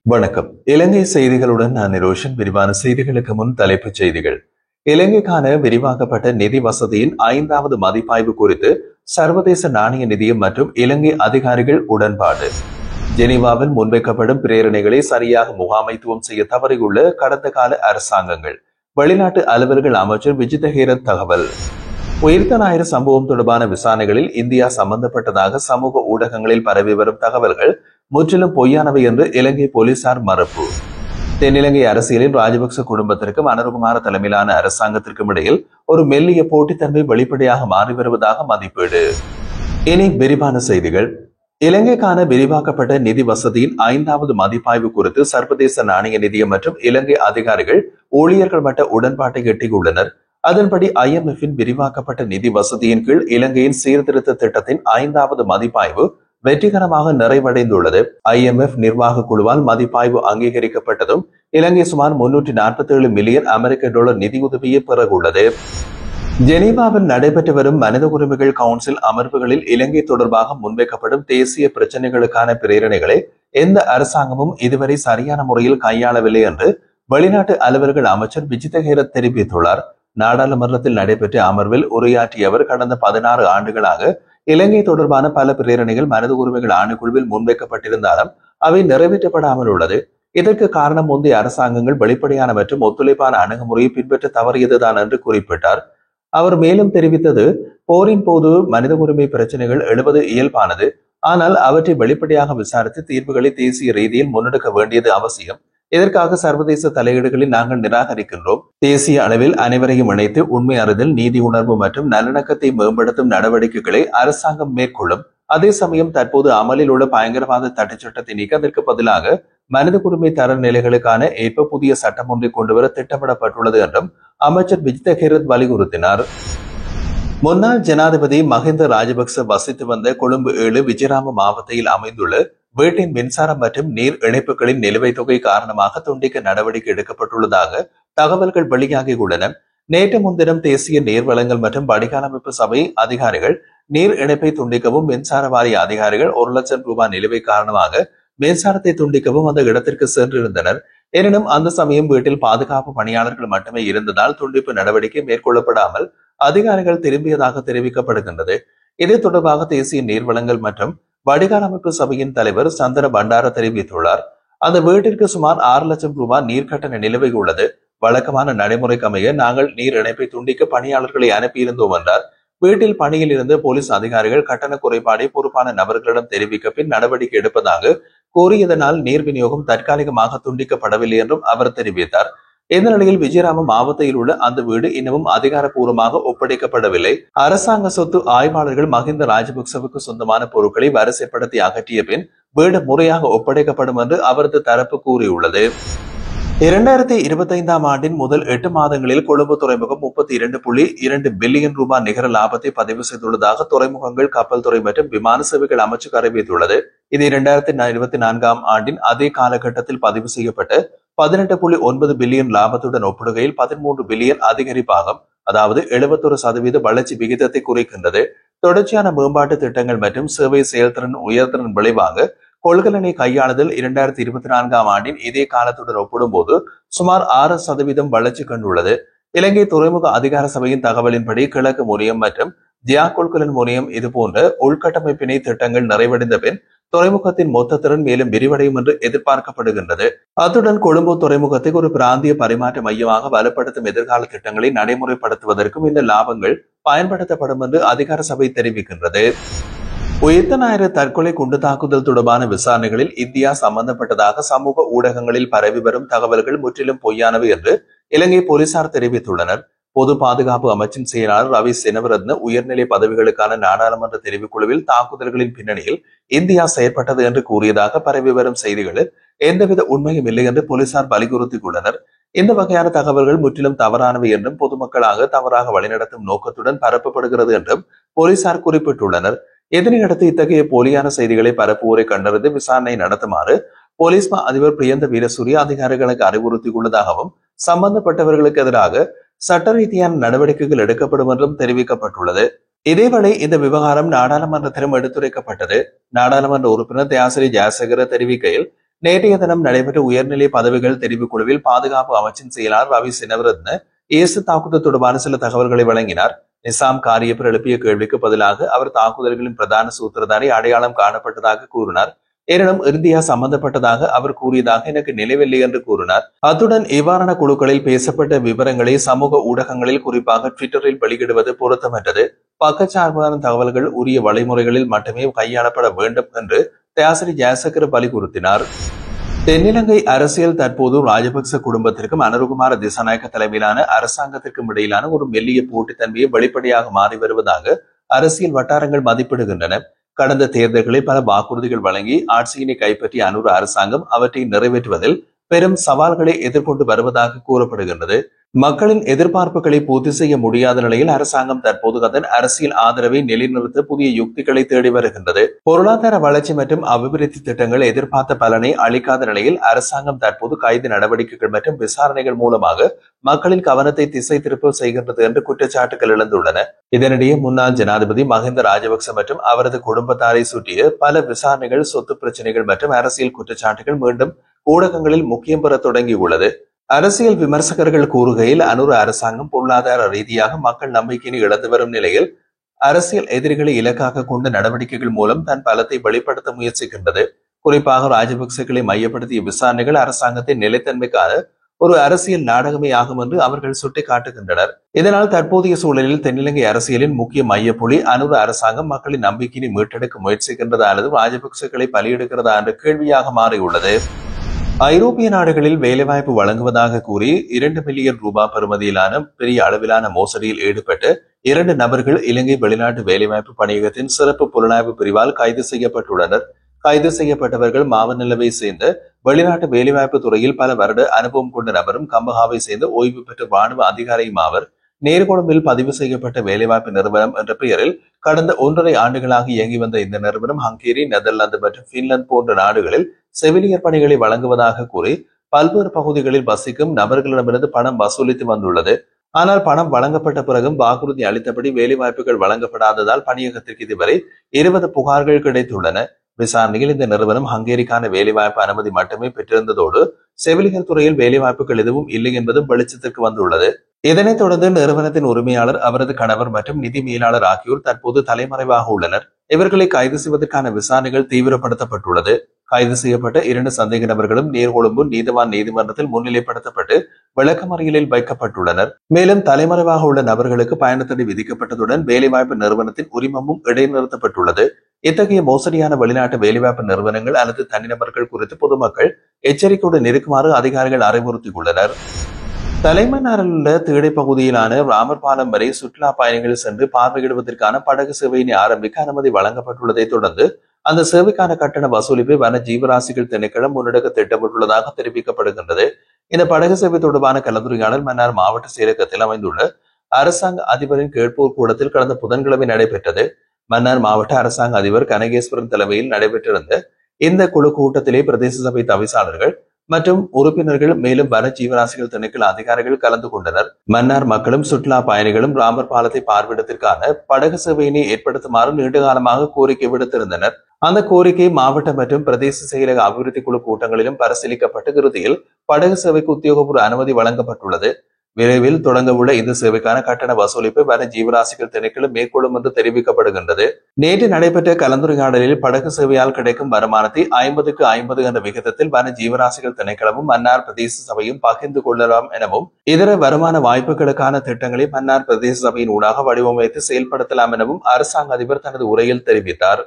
வணக்கம். இலங்கை செய்திகளுடன் நான் நிரோஷன். விரிவான செய்திகளுக்கு முன் தலைப்புச் செய்திகள். இலங்கைக்கான விரிவாக்கப்பட்ட நிதி வசதியின் 5வது மதிப்பாய்வு குறித்து சர்வதேச நாணய நிதியம் மற்றும் இலங்கை அதிகாரிகள் உடன்பாடு. ஜெனீவாவில் முன்வைக்கப்படும் பிரேரணைகளை சரியாக முகாமைத்துவம் செய்ய தவறியுள்ள கடந்த கால அரசாங்கங்கள். வெளிநாட்டு அலுவல்கள் அமைச்சர் விஜித ஹேரத் தகவல். உயிர்த்த ஞாயிறு சம்பவம் தொடர்பான விசாரணைகளில் இந்தியா சம்பந்தப்பட்டதாக சமூக ஊடகங்களில் பரவி வரும் தகவல்கள் முற்றிலும் பொய்யானவை என்று இலங்கை போலீசார் மறுப்பு. தென்னிலங்கை அரசியலில் ராஜபக்ச குடும்பத்திற்கும் அனுரகுமார தலைமையிலான அரசாங்கத்திற்கும் இடையில் ஒரு மெல்லிய போட்டித்தன்மை வெளிப்படையாக மாறி வருவதாக மதிப்பீடு. இனி விரிவான செய்திகள். இலங்கைக்கான விரிவாக்கப்பட்ட நிதி வசதியின் 5வது மதிப்பாய்வு குறித்து சர்வதேச நாணய நிதியம் மற்றும் இலங்கை அதிகாரிகள் ஊழியர்கள் மட்ட உடன்பாட்டை எட்டியுள்ளனர். அதன்படி IMF-இன் விரிவாக்கப்பட்ட நிதி வசதியின் கீழ் இலங்கையின் சீர்திருத்த திட்டத்தின் 5வது மதிப்பாய்வு வெற்றிகரமாக நிறைவடைந்துள்ளது. IMF நிர்வாக குழுவால் மதிப்பாய்வு அங்கீகரிக்கப்பட்டதும் இலங்கை சுமார் 347 மில்லியன் அமெரிக்க டாலர் நிதியுதவியை பெறவுள்ளது. ஜெனீவாவில் நடைபெற்று வரும் மனித உரிமைகள் கவுன்சில் அமர்வுகளில் இலங்கை தொடர்பாக முன்வைக்கப்படும் தேசிய பிரச்சினைகளுக்கான பிரேரணைகளை எந்த அரசாங்கமும் இதுவரை சரியான முறையில் கையாளவில்லை என்று வெளிநாட்டு அலுவல்கள் அமைச்சர் விஜித ஹேரத் தெரிவித்துள்ளார். நாடாளுமன்றத்தில் நடைபெற்ற அமர்வில் உரையாற்றிய அவர், கடந்த 16 ஆண்டுகளாக இலங்கை தொடர்பான பல பிரேரணைகள் மனித உரிமைகள் ஆணைக்குழுவில் முன்வைக்கப்பட்டிருந்தாலும் அவை நிறைவேற்றப்படாமல் உள்ளது. இதற்கு காரணம் முந்தைய அரசாங்கங்கள் வெளிப்படையான மற்றும் ஒத்துழைப்பான அணுகுமுறையை பின்பற்ற தவறியதுதான் என்று குறிப்பிட்டார். அவர் மேலும் தெரிவித்தது, போரின் போது மனித உரிமை பிரச்சனைகள் எழுவது இயல்பானது. ஆனால் அவற்றை வெளிப்படையாக விசாரித்து தீர்வுகளை தேசிய ரீதியில் முன்னெடுக்க வேண்டியது அவசியம். இதற்காக சர்வதேச தலையீடுகளை நாங்கள் நிராகரிக்கின்றோம். தேசிய அளவில் அனைவரையும் இணைத்து உண்மை அறிதல், நீதி உணர்வு மற்றும் நல்லிணக்கத்தை மேம்படுத்தும் நடவடிக்கைகளை அரசாங்கம் மேற்கொள்ளும். அதே சமயம் தற்போது அமலில் உள்ள பயங்கரவாத தடைச்சட்டத்தை நீக்க அதற்கு பதிலாக மனித உரிமை தரநிலைகளுக்கான ஏற்ப புதிய சட்டம் ஒன்றை கொண்டுவர திட்டமிடப்பட்டுள்ளது என்றும் அமைச்சர் விஜித ஹேரத் வலியுறுத்தினார். முன்னாள் ஜனாதிபதி மஹிந்த ராஜபக்ச வசித்து வந்த கொழும்பு 7 விஜயராம மாவட்டத்தில் அமைந்துள்ள வீட்டின் மின்சாரம் மற்றும் நீர் இணைப்புகளின் நிலுவைத் தொகை காரணமாக துண்டிக்க நடவடிக்கை எடுக்கப்பட்டுள்ளதாக தகவல்கள் வெளியாகியுள்ளன. நேற்று முன்தினம் தேசிய நீர் வளங்கள் மற்றும் வடிகால் அமைப்பு சபை அதிகாரிகள் நீர் இணைப்பை துண்டிக்கவும் மின்சார வாரிய அதிகாரிகள் 1 லட்சம் ரூபாய் நிலுவை காரணமாக மின்சாரத்தை துண்டிக்கவும் அந்த இடத்திற்கு சென்றிருந்தனர். எனினும் அந்த சமயம் வீட்டில் பாதுகாப்பு பணியாளர்கள் மட்டுமே இருந்ததால் துண்டிப்பு நடவடிக்கை மேற்கொள்ளப்படாமல் அதிகாரிகள் திரும்பியதாக தெரிவிக்கப்படுகின்றது. இது தொடர்பாக தேசிய நீர்வளங்கள் மற்றும் வடிகால் அமைப்பு சபையின் தலைவர் சந்தன பண்டார தெரிவித்துள்ளார். அந்த வீட்டிற்கு சுமார் 6 லட்சம் ரூபாய் நீர்க்கட்டண நிலுவை உள்ளது. வழக்கமான நடைமுறைக்கு அமைய நாங்கள் நீர் இணைப்பை துண்டிக்க பணியாளர்களை அனுப்பியிருந்தோம் என்றார். வீட்டில் பணியில் இருந்த போலீஸ் அதிகாரிகள் கட்டண குறைபாடை பொறுப்பான நபர்களிடம் தெரிவிக்க பின் நடவடிக்கை எடுப்பதாக கூறியதனால் நீர் விநியோகம் தற்காலிகமாக துண்டிக்கப்படவில்லை என்றும் அவர் தெரிவித்தார். இந்த நிலையில் விஜயராம மாவட்டத்தில் உள்ள அந்த வீடு இன்னமும் அதிகாரப்பூர்வமாக ஒப்படைக்கப்படவில்லை. அரசாங்க சொத்து ஆய்வாளர்கள் மஹிந்த ராஜபக்சவுக்கு சொந்தமான பொருட்களை வரிசைப்படுத்தி அகற்றிய பின் வீடு முறையாக ஒப்படைக்கப்படும் என்று அவரது தரப்பு கூறியுள்ளது. 2025ஆம் ஆண்டின் முதல் 8 மாதங்களில் கொழும்பு துறைமுகம் 32.2 பில்லியன் ரூபாய் நிகர லாபத்தை பதிவு செய்துள்ளதாக துறைமுகங்கள், கப்பல் துறை மற்றும் விமான சேவைகள் அமைச்சு அறிவித்துள்ளது. இது 2024ஆம் ஆண்டின் அதே காலகட்டத்தில் பதிவு செய்யப்பட்ட 18.9 பில்லியன் லாபத்துடன் ஒப்பிடுகையில் 13 பில்லியன் அதிகரிப்பாகும். அதாவது 71% வளர்ச்சி விகிதத்தை குறைக்கின்றது. தொடர்ச்சியான மேம்பாட்டு திட்டங்கள் மற்றும் சேவை செயல்திறன் உயர்திறன் விளைவாக கொள்கலனை கையாளுதல் 2024ஆம் ஆண்டின் இதே காலத்துடன் ஒப்பிடும்போது சுமார் 6% வளர்ச்சி கண்டுள்ளது. இலங்கை துறைமுக அதிகார சபையின் தகவலின்படி கிழக்கு முனையம் மற்றும் ஜியா கொள்கலன் முனையம் இதுபோன்ற உள்கட்டமைப்பினை திட்டங்கள் நிறைவடைந்த பின் துறைமுகத்தின் மொத்த திறன் மேலும் விரிவடையும் என்று எதிர்பார்க்கப்படுகின்றது. அத்துடன் கொழும்பு துறைமுகத்தை ஒரு பிராந்திய பரிமாற்ற மையமாக வலுப்படுத்தும் எதிர்கால திட்டங்களை நடைமுறைப்படுத்துவதற்கும் இந்த லாபங்கள் பயன்படுத்தப்படும் என்று அதிகார சபை தெரிவிக்கின்றது. உயிர்த்த ஞாயிறு தற்கொலை குண்டு தாக்குதல் தொடர்பான விசாரணைகளில் இந்தியா சம்பந்தப்பட்டதாக சமூக ஊடகங்களில் பரவி வரும் தகவல்கள் முற்றிலும் பொய்யானவை என்று இலங்கை போலீசார் தெரிவித்துள்ளனர். பொது பாதுகாப்பு அமைச்சின் செயலாளர் ரவி செனவரத்ன உயர்நிலை பதவிகளுக்கான நாடாளுமன்ற தெரிவுக்குழுவில் தாக்குதல்களின் பின்னணியில் இந்தியா செயற்பட்டது என்று கூறியதாக பரவி வரும் செய்திகளில் எந்தவித உண்மையும் இல்லை என்று போலீசார் வலியுறுத்தியுள்ளனர். இந்த வகையான தகவல்கள் முற்றிலும் தவறானவை என்றும் பொதுமக்களாக தவறாக வழிநடத்தும் நோக்கத்துடன் பரப்பப்படுகிறது என்றும் போலீசார் குறிப்பிட்டுள்ளனர். இதனையடுத்து இத்தகைய போலியான செய்திகளை பரப்புவோரை கண்டறிந்து விசாரணை நடத்துமாறு போலீஸ் மா அதிபர் பிரியந்த வீரசூரிய அதிகாரிகளுக்கு அறிவுறுத்தியுள்ளதாகவும் சம்பந்தப்பட்டவர்களுக்கு எதிராக சட்ட ரீதியான நடவடிக்கைகள் எடுக்கப்படும் என்றும் தெரிவிக்கப்பட்டுள்ளது. இதேவேளை இந்த விவகாரம் நாடாளுமன்றத்திலும் எடுத்துரைக்கப்பட்டது. நாடாளுமன்ற உறுப்பினர் தயாசிரி ஜெயசேகர தெரிவிக்கையில், நேற்றைய தினம் நடைபெற்ற உயர்நிலை பதவிகள் தெரிவுக் குழுவில் பாதுகாப்பு அமைச்சின் செயலாளர் ரவி சினவரத்ன இயேசு தாக்குதல் தொடர்பான சில தகவல்களை வழங்கினார். நிசாம் காரியப்பர் எழுப்பிய கேள்விக்கு பதிலாக அவர் தாக்குதல்களின் பிரதான சூத்திரதாரி அடையாளம் காணப்பட்டதாக கூறினார். எனினும் இந்தியா சம்பந்தப்பட்டதாக அவர் கூறியதாக எனக்கு நினைவில்லை என்று கூறினார். அத்துடன் இவ்வாறான குழுக்களில் பேசப்பட்ட விவரங்களை சமூக ஊடகங்களில் குறிப்பாக ட்விட்டரில் வெளியிடுவது பொருத்தமற்றது. பக்கச்சார்பான தகவல்கள் உரிய வழிமுறைகளில் மட்டுமே கையாளப்பட வேண்டும் என்று தியாசிரி ஜெயசக்கர வலியுறுத்தினார். தென்னிலங்கை அரசியல் தற்போது ராஜபக்ச குடும்பத்திற்கும் அனுருகுமார திசாநாயக்க தலைமையிலான அரசாங்கத்திற்கும் இடையிலான ஒரு மெல்லிய போட்டித்தன்மையை வெளிப்படையாக மாறி வருவதாக அரசியல் வட்டாரங்கள் மதிப்பிடுகின்றன. கடந்த தேர்தல்களில் பல வாக்குறுதிகள் வழங்கி ஆட்சியினை கைப்பற்றிய அனுர அரசாங்கம் அவற்றை நிறைவேற்றுவதில் பெரும் சவால்களை எதிர்கொண்டு வருவதாக கூறப்படுகின்றது. மக்களின் எதிர்பார்ப்புகளை பூர்த்தி செய்ய முடியாத நிலையில் அரசாங்கம் தற்போது அதன் அரசியல் ஆதரவை நிலைநிறுத்த புதிய யுக்திகளை தேடி வருகின்றது. பொருளாதார வளர்ச்சி மற்றும் அபிவிருத்தி திட்டங்கள் எதிர்பார்த்த பலனை அளிக்காத நிலையில் அரசாங்கம் தற்போது கைது நடவடிக்கைகள் மற்றும் விசாரணைகள் மூலமாக மக்களின் கவனத்தை திசை திருப்ப செய்கின்றது என்று குற்றச்சாட்டுகள் எழுந்துள்ளன. இதனிடையே முன்னாள் ஜனாதிபதி மஹிந்த ராஜபக்ச மற்றும் அவரது குடும்பத்தாரை சுற்றிய பல விசாரணைகள், சொத்து பிரச்சனைகள் மற்றும் அரசியல் குற்றச்சாட்டுகள் மீண்டும் ஊடகங்களில் முக்கியம் பெற தொடங்கியுள்ளது. அரசியல் விமர்சகர்கள் கூறுகையில் அனுர அரசாங்கம் பொருளாதார ரீதியாக மக்கள் நம்பிக்கையை இழந்து வரும் நிலையில் அரசியல் எதிரிகளை இலக்காக கொண்ட நடவடிக்கைகள் மூலம் தன் பலத்தை வெளிப்படுத்த முயற்சிக்கின்றது. குறிப்பாக ராஜபக்சேக்களை மையப்படுத்திய விசாரணைகள் அரசாங்கத்தின் நிலைத்தன்மைக்கான ஒரு அரசியல் நாடகமே ஆகும் என்று அவர்கள் சுட்டிக்காட்டுகின்றனர். இதனால் தற்போதைய சூழலில் தென்னிலங்கை அரசியலின் முக்கிய மையப்புள்ளி அனுர அரசாங்கம் மக்களின் நம்பிக்கையை மீட்டெடுக்க முயற்சிக்கின்றதா அல்லது ராஜபக்சேக்களை பலியெடுக்கிறதா என்ற கேள்வியாக மாறியுள்ளது. ஐரோப்பிய நாடுகளில் வேலைவாய்ப்பு வழங்குவதாக கூறி 2 மில்லியன் ரூபாய் பெறுமதியிலான பெரிய அளவிலான மோசடியில் ஈடுபட்டு 2 நபர்கள் இலங்கை வெளிநாட்டு வேலைவாய்ப்பு பணியகத்தின் சிறப்பு புலனாய்வு பிரிவால் கைது செய்யப்பட்டுள்ளனர். கைது செய்யப்பட்டவர்கள் மாவநிலவை சேர்ந்த வெளிநாட்டு வேலைவாய்ப்பு துறையில் பல வருட அனுபவம் கொண்ட நபரும் கம்பஹாவை சேர்ந்த ஓய்வு பெற்ற ராணுவ அதிகாரியும் ஆவர். நேர்கொழும்பில் பதிவு செய்யப்பட்ட வேலைவாய்ப்பு நிறுவனம் என்ற பெயரில் கடந்த 1.5 ஆண்டுகளாக இயங்கி வந்த இந்த நிறுவனம் ஹங்கேரி, நெதர்லாந்து மற்றும் பின்லாந்து போன்ற நாடுகளில் செவிலியர் பணிகளை வழங்குவதாக கூறி பல்வேறு பகுதிகளில் வசிக்கும் நபர்களிடமிருந்து பணம் வசூலித்து வந்துள்ளது. ஆனால் பணம் வழங்கப்பட்ட பிறகும் வாக்குறுதி அளித்தபடி வேலைவாய்ப்புகள் வழங்கப்படாததால் பணியகத்திற்கு இதுவரை 20 புகார்கள் கிடைத்துள்ளன. விசாரணையில் இந்த நிறுவனம் ஹங்கேரிக்கான வேலைவாய்ப்பு அனுமதி மட்டுமே பெற்றிருந்ததோடு செவிலியர் துறையில் வேலைவாய்ப்புகள் எதுவும் இல்லை என்பதும் வெளிச்சத்திற்கு வந்துள்ளது. இதனைத் தொடர்ந்து நிறுவனத்தின் உரிமையாளர், அவரது கணவர் மற்றும் நிதி மேலாளர் ஆகியோர் தற்போது தலைமறைவாக உள்ளனர். இவர்களை கைது செய்வதற்கான விசாரணைகள் தீவிரப்படுத்தப்பட்டுள்ளது. கைது செய்யப்பட்ட 2 சந்தேக நபர்களும் நீர்கொழும்பு நீதவான் நீதிமன்றத்தில் முன்னிலைப்படுத்தப்பட்டு விளக்கமறியலில் வைக்கப்பட்டுள்ளனர். மேலும் தலைமறைவாக உள்ள நபர்களுக்கு பயண தடை விதிக்கப்பட்டதுடன் வேலைவாய்ப்பு நிறுவனத்தின் உரிமமும் இடைநிறுத்தப்பட்டுள்ளது. இத்தகைய மோசடியான வெளிநாட்டு வேலைவாய்ப்பு நிறுவனங்கள் அல்லது தனிநபர்கள் குறித்து பொதுமக்கள் எச்சரிக்கையுடன் இருக்குமாறு அதிகாரிகள் அறிவுறுத்தியுள்ளனர். தலைமன்னாரில் உள்ள தீடை பகுதியிலான ராமர் பாலம் வரை சுற்றுலா பயணிகள் சென்று பார்வையிடுவதற்கான படகு சேவையினை ஆரம்பிக்க அனுமதி வழங்கப்பட்டுள்ளதை தொடர்ந்து அந்த சேவைக்கான கட்டண வசூலிப்பை வன ஜீவராசிகள் திணைக்களம் முன்னெடுக்க திட்டமிட்டுள்ளதாக தெரிவிக்கப்படுகின்றது. இந்த படகு சேவை தொடர்பான கலந்துரையாடல் மன்னார் மாவட்ட செயலகத்தில் அமைந்துள்ள அரசாங்க அதிபரின் கேட்போர் கூடத்தில் கடந்த புதன்கிழமை நடைபெற்றது. மன்னார் மாவட்ட அரசாங்க அதிபர் கனகேஸ்வரன் தலைமையில் நடைபெற்றிருந்த இந்த குழு கூட்டத்திலே பிரதேச சபை தவிசாளர்கள் மற்றும் உறுப்பினர்கள் மேலும் வன ஜீவராசிகள் திணைக்கள அதிகாரிகள் கலந்து கொண்டனர். மன்னார் மக்களும் சுற்றுலா பயணிகளும் ராமர் பாலத்தை பார்வையிடத்திற்கான படகு சேவையினை ஏற்படுத்துமாறு நீண்ட காலமாக கோரிக்கை விடுத்திருந்தனர். அந்த கோரிக்கை மாவட்ட மற்றும் பிரதேச செயலக அபிவிருத்தி குழு கூட்டங்களிலும் பரிசீலிக்கப்பட்டு இறுதியில் படகு சேவைக்கு உத்தியோகபூர்வ அனுமதி வழங்கப்பட்டுள்ளது. விரைவில் தொடங்கவுள்ள இந்த சேவைக்கான கட்டண வசூலிப்பை வன ஜீவராசிகள் திணைக்களம் மேற்கொள்ளும் என்று தெரிவிக்கப்படுகின்றது. நேற்று நடைபெற்ற கலந்துரையாடலில் படகு சேவையால் கிடைக்கும் வருமானத்தை 50க்கு 50 என்ற விகிதத்தில் வன ஜீவராசிகள் திணைக்களமும் மன்னார் பிரதேச சபையும் பகிர்ந்து கொள்ளலாம் எனவும் இதர வருமான வாய்ப்புகளுக்கான திட்டங்களை மன்னார் பிரதேச சபையின் ஊடாக வடிவமைத்து செயல்படுத்தலாம் எனவும் அரசாங்க அதிபர் தனது உரையில் தெரிவித்தார்.